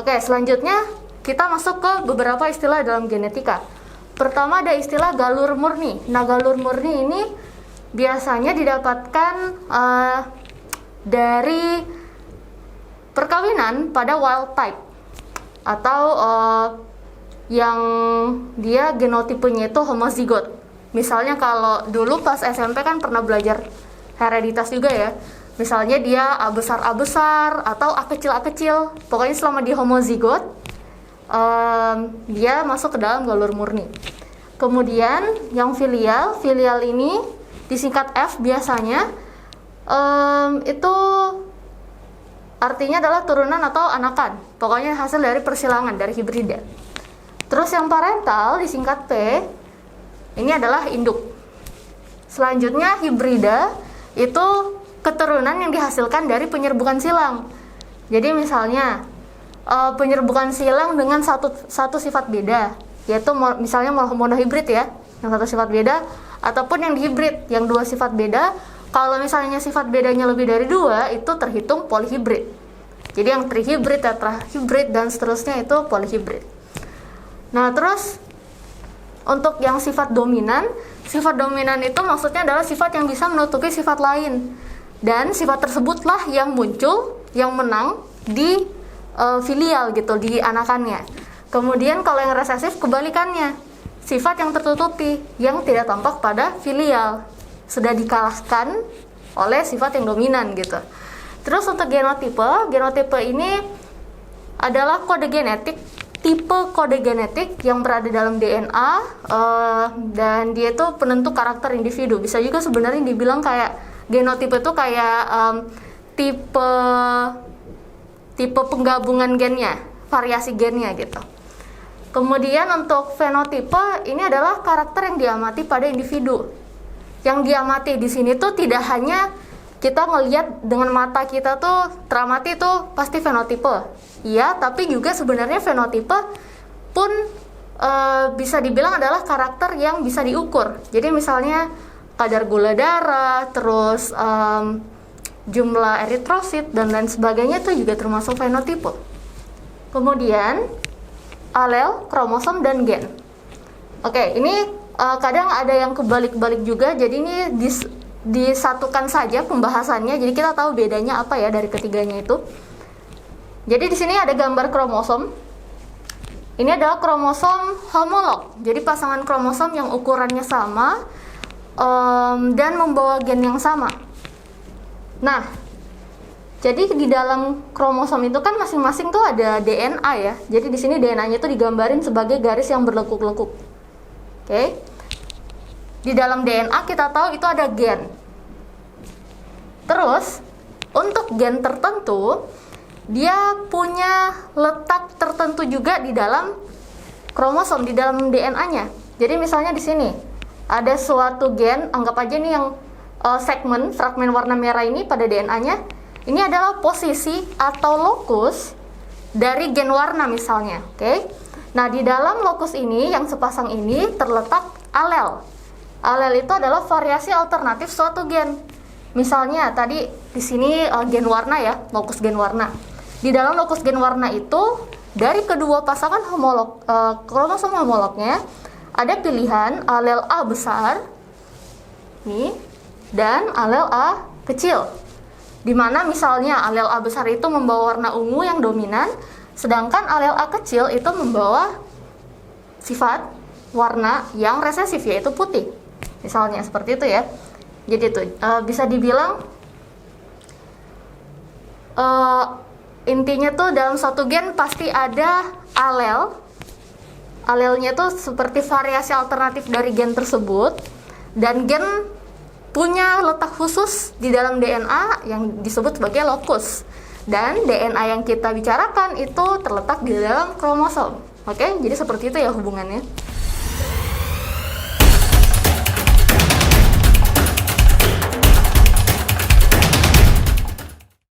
Oke, selanjutnya kita masuk ke beberapa istilah dalam genetika. Pertama ada istilah galur murni. Nah, galur murni ini biasanya didapatkan dari perkawinan pada wild type atau yang dia genotipenya itu homozigot. Misalnya kalau dulu pas SMP kan pernah belajar hereditas juga ya. Misalnya dia A besar atau A kecil. Pokoknya selama di homozigot, dia masuk ke dalam galur murni. Kemudian yang filial ini disingkat F biasanya, itu artinya adalah turunan atau anakan. Pokoknya hasil dari persilangan, dari hibrida. Terus yang parental disingkat P, ini adalah induk. Selanjutnya hibrida itu keturunan yang dihasilkan dari penyerbukan silang. Jadi misalnya penyerbukan silang dengan satu sifat beda, yaitu misalnya monohibrid ya, yang satu sifat beda, ataupun yang dihibrid, yang dua sifat beda. Kalau misalnya sifat bedanya lebih dari 2, itu terhitung polyhibrid. Jadi yang trihibrid, tetrahibrid, dan seterusnya itu polyhibrid. Nah, terus untuk yang sifat dominan itu maksudnya adalah sifat yang bisa menutupi sifat lain. Dan sifat tersebutlah yang muncul, yang menang di filial gitu, di anakannya. Kemudian kalau yang resesif kebalikannya, sifat yang tertutupi, yang tidak tampak pada filial, sudah dikalahkan oleh sifat yang dominan gitu. Terus untuk genotipe ini adalah kode genetik, tipe kode genetik yang berada dalam DNA, dan dia itu penentu karakter individu. Bisa juga sebenarnya dibilang kayak genotipe itu kayak tipe penggabungan gennya, variasi gennya gitu. Kemudian untuk fenotipe ini adalah karakter yang diamati pada individu. Yang diamati di sini tuh tidak hanya kita ngelihat dengan mata kita tuh teramati tuh pasti fenotipe. Iya, tapi juga sebenarnya fenotipe pun bisa dibilang adalah karakter yang bisa diukur. Jadi misalnya kadar gula darah, terus jumlah eritrosit dan lain sebagainya itu juga termasuk fenotipe. Kemudian alel, kromosom, dan gen. Oke, ini kadang ada yang kebalik-balik juga, jadi ini disatukan saja pembahasannya, jadi kita tahu bedanya apa ya dari ketiganya itu. Jadi di sini ada gambar kromosom. Ini adalah kromosom homolog, jadi pasangan kromosom yang ukurannya sama dan membawa gen yang sama. Nah, jadi di dalam kromosom itu kan masing-masing tuh ada DNA ya. Jadi di sini DNA-nya tuh digambarin sebagai garis yang berlekuk-lekuk. Oke. Di dalam DNA kita tahu itu ada gen. Terus untuk gen tertentu dia punya letak tertentu juga di dalam kromosom, di dalam DNA-nya. Jadi misalnya di sini ada suatu gen, anggap aja nih yang fragmen warna merah ini pada DNA-nya, ini adalah posisi atau lokus dari gen warna misalnya, oke? Nah, di dalam lokus ini yang sepasang ini terletak alel. Alel itu adalah variasi alternatif suatu gen. Misalnya tadi di sini gen warna ya, lokus gen warna. Di dalam lokus gen warna itu dari kedua pasangan homolog kromosom homolognya ada pilihan alel A besar nih dan alel A kecil. Di mana misalnya alel A besar itu membawa warna ungu yang dominan, sedangkan alel A kecil itu membawa sifat warna yang resesif yaitu putih. Misalnya seperti itu ya. Jadi itu bisa dibilang intinya tuh dalam satu gen pasti ada alel. Alelnya tuh seperti variasi alternatif dari gen tersebut, dan gen punya letak khusus di dalam DNA yang disebut sebagai lokus. Dan DNA yang kita bicarakan itu terletak di dalam kromosom. Oke, jadi seperti itu ya hubungannya.